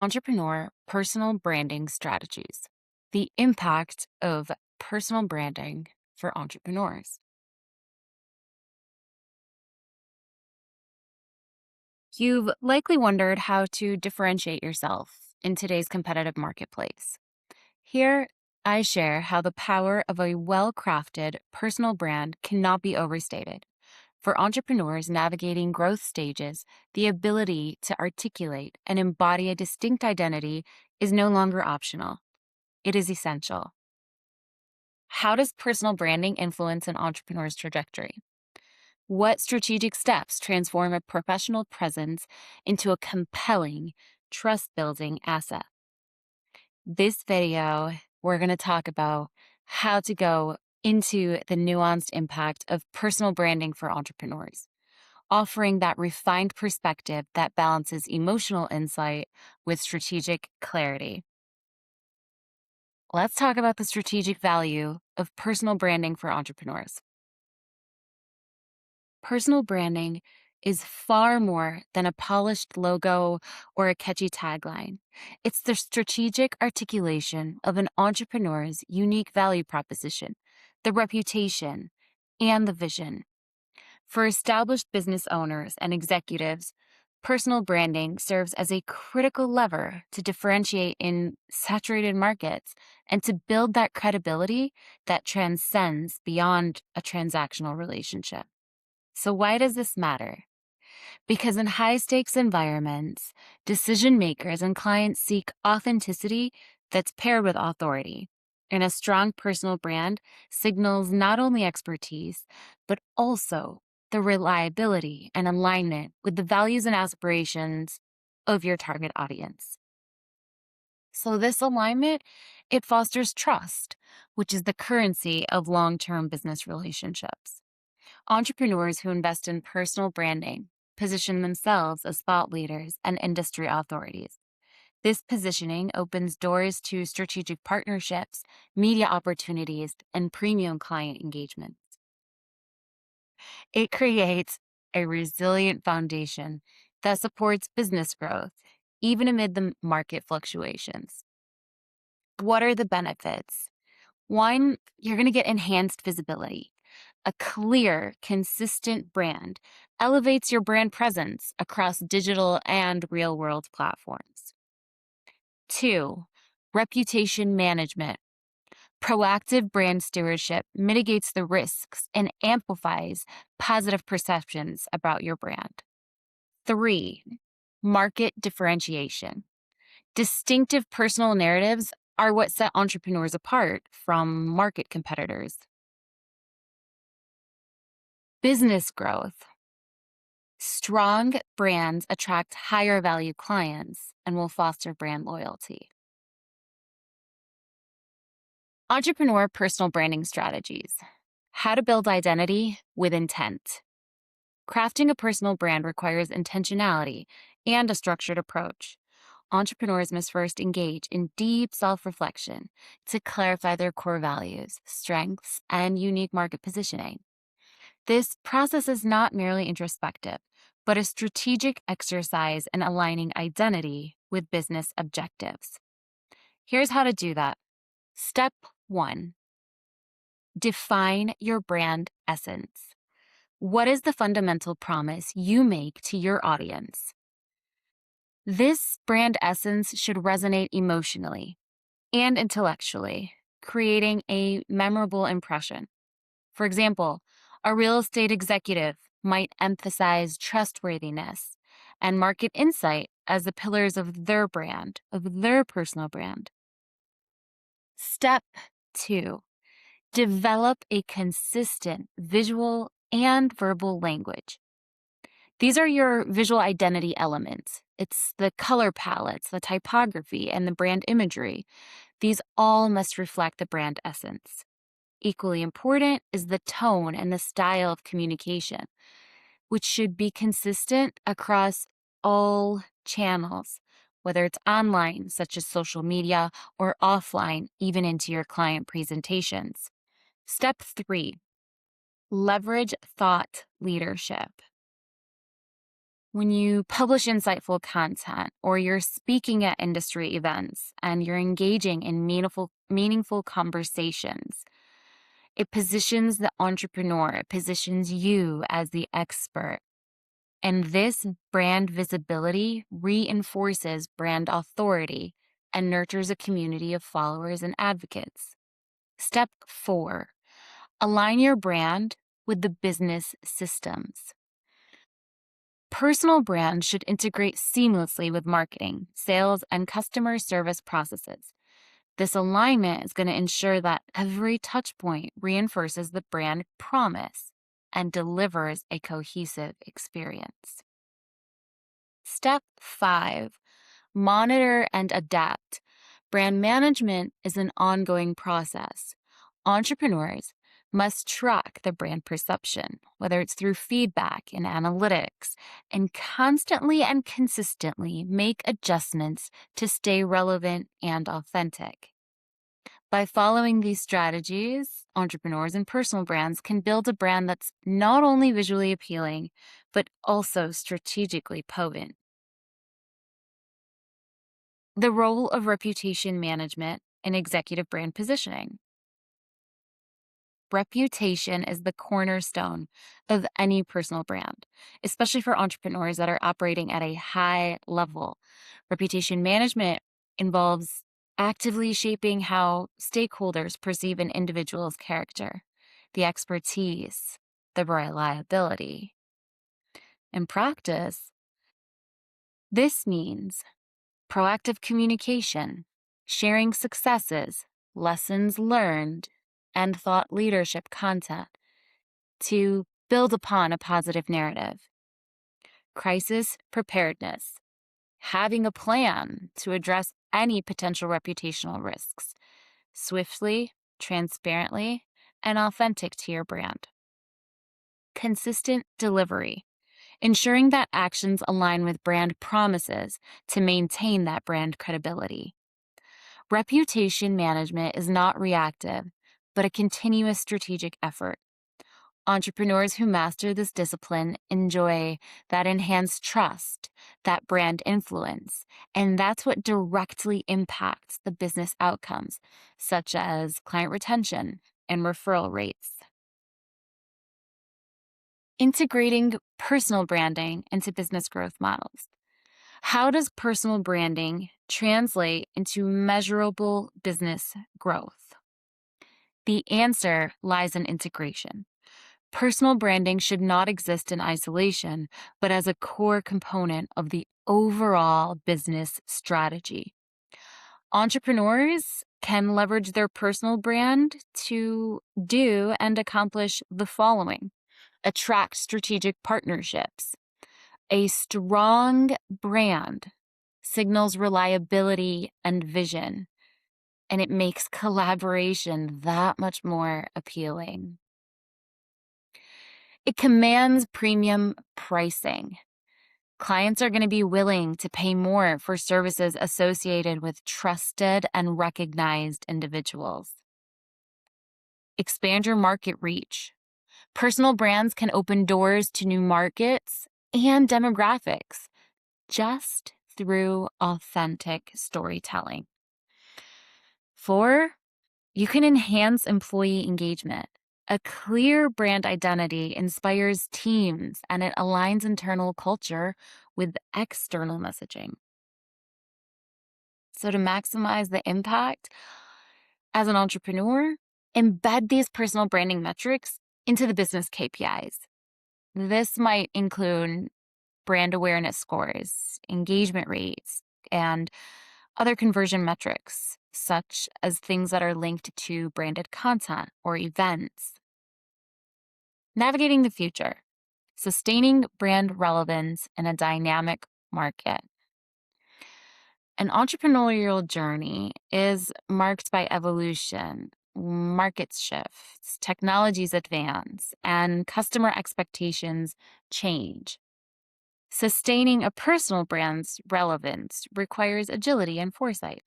Entrepreneur personal branding strategies. The impact of personal branding for entrepreneurs. You've likely wondered how to differentiate yourself in today's competitive marketplace. Here, I share how the power of a well crafted personal brand cannot be overstated. For entrepreneurs navigating growth stages, the ability to articulate and embody a distinct identity is no longer optional, it is essential. How does personal branding influence an entrepreneur's trajectory? What strategic steps transform a professional presence into a compelling, trust building asset? This video, we're going to talk about how to go into the nuanced impact of personal branding for entrepreneurs, offering that refined perspective that balances emotional insight with strategic clarity. Let's talk about the strategic value of personal branding for entrepreneurs. Personal branding is far more than a polished logo or a catchy tagline. It's the strategic articulation of an entrepreneur's unique value proposition, the reputation, and the vision. For established business owners and executives, personal branding serves as a critical lever to differentiate in saturated markets and to build that credibility that transcends beyond a transactional relationship. So, why does this matter? Because in high stakes environments, decision makers and clients seek authenticity that's paired with authority. And a strong personal brand signals not only expertise, but also the reliability and alignment with the values and aspirations of your target audience. So this alignment, it fosters trust, which is the currency of long-term business relationships. Entrepreneurs who invest in personal branding position themselves as thought leaders and industry authorities. This positioning opens doors to strategic partnerships, media opportunities, and premium client engagement. It creates a resilient foundation that supports business growth, even amid the market fluctuations. What are the benefits? One, you're going to get enhanced visibility. A clear, consistent brand elevates your brand presence across digital and real world platforms. Two, reputation management. Proactive brand stewardship mitigates the risks and amplifies positive perceptions about your brand. Three, market differentiation. Distinctive personal narratives are what set entrepreneurs apart from market competitors. Business growth. Strong brands attract higher value clients and will foster brand loyalty. Entrepreneur personal branding strategies. How to build identity with intent. Crafting a personal brand requires intentionality and a structured approach. Entrepreneurs must first engage in deep self reflection to clarify their core values, strengths, and unique market positioning. This process is not merely introspective, but a strategic exercise in aligning identity with business objectives. Here's how to do that. Step 1. Define your brand essence. What is the fundamental promise you make to your audience? This brand essence should resonate emotionally and intellectually, creating a memorable impression. For example, a real estate executive might emphasize trustworthiness and market insight as the pillars of their brand, of their personal brand. Step 2. Develop a consistent visual and verbal language. These are your visual identity elements. It's the color palettes, the typography, and the brand imagery. These all must reflect the brand essence. Equally important is the tone and the style of communication, which should be consistent across all channels, whether it's online, such as social media, or offline, even into your client presentations. Step 3, leverage thought leadership. When you publish insightful content or you're speaking at industry events and you're engaging in meaningful conversations, it positions the entrepreneur, it positions you as the expert. And this brand visibility reinforces brand authority and nurtures a community of followers and advocates. Step 4, align your brand with the business systems. Personal brands should integrate seamlessly with marketing, sales, and customer service processes. This alignment is going to ensure that every touchpoint reinforces the brand promise and delivers a cohesive experience. Step 5, monitor and adapt. Brand management is an ongoing process. Entrepreneurs must track the brand perception, whether it's through feedback and analytics, and constantly and consistently make adjustments to stay relevant and authentic. By following these strategies, entrepreneurs and personal brands can build a brand that's not only visually appealing, but also strategically potent. The role of reputation management in executive brand positioning. Reputation is the cornerstone of any personal brand, especially for entrepreneurs that are operating at a high level. Reputation management involves actively shaping how stakeholders perceive an individual's character, the expertise, the reliability. In practice, this means proactive communication, sharing successes, lessons learned, and thought leadership content to build upon a positive narrative. Crisis preparedness, having a plan to address any potential reputational risks swiftly, transparently, and authentic to your brand. Consistent delivery, ensuring that actions align with brand promises to maintain that brand credibility. Reputation management is not reactive, but a continuous strategic effort. Entrepreneurs who master this discipline enjoy that enhanced trust, that brand influence, and that's what directly impacts the business outcomes, such as client retention and referral rates. Integrating personal branding into business growth models. How does personal branding translate into measurable business growth? The answer lies in integration. Personal branding should not exist in isolation, but as a core component of the overall business strategy. Entrepreneurs can leverage their personal brand to do and accomplish the following: attract strategic partnerships. A strong brand signals reliability and vision, and it makes collaboration that much more appealing. It commands premium pricing. Clients are going to be willing to pay more for services associated with trusted and recognized individuals. Expand your market reach. Personal brands can open doors to new markets and demographics just through authentic storytelling. 4, you can enhance employee engagement. A clear brand identity inspires teams and it aligns internal culture with external messaging. So, to maximize the impact as an entrepreneur, embed these personal branding metrics into the business KPIs. This might include brand awareness scores, engagement rates, and other conversion metrics, such as things that are linked to branded content or events. Navigating the future, sustaining brand relevance in a dynamic market. An entrepreneurial journey is marked by evolution, markets shifts, technologies advance, and customer expectations change. Sustaining a personal brand's relevance requires agility and foresight.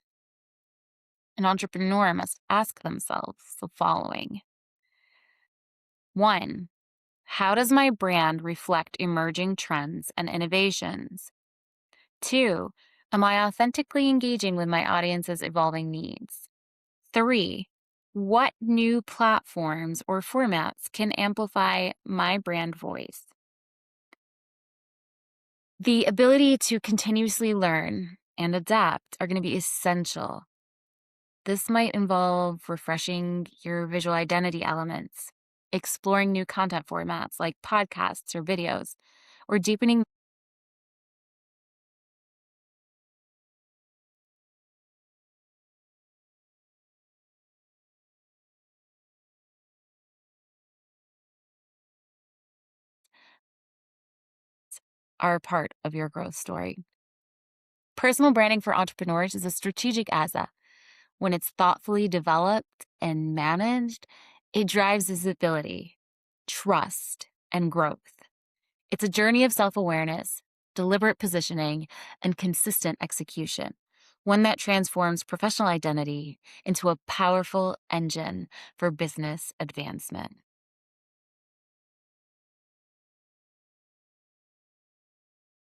An entrepreneur must ask themselves the following. 1, How does my brand reflect emerging trends and innovations? 2, am I authentically engaging with my audience's evolving needs? 3, what new platforms or formats can amplify my brand voice? The ability to continuously learn and adapt are going to be essential. This might involve refreshing your visual identity elements, exploring new content formats like podcasts or videos, or deepening are part of your growth story. Personal branding for entrepreneurs is a strategic asset. When it's thoughtfully developed and managed, it drives visibility, trust, and growth. It's a journey of self awareness, deliberate positioning, and consistent execution, one that transforms professional identity into a powerful engine for business advancement.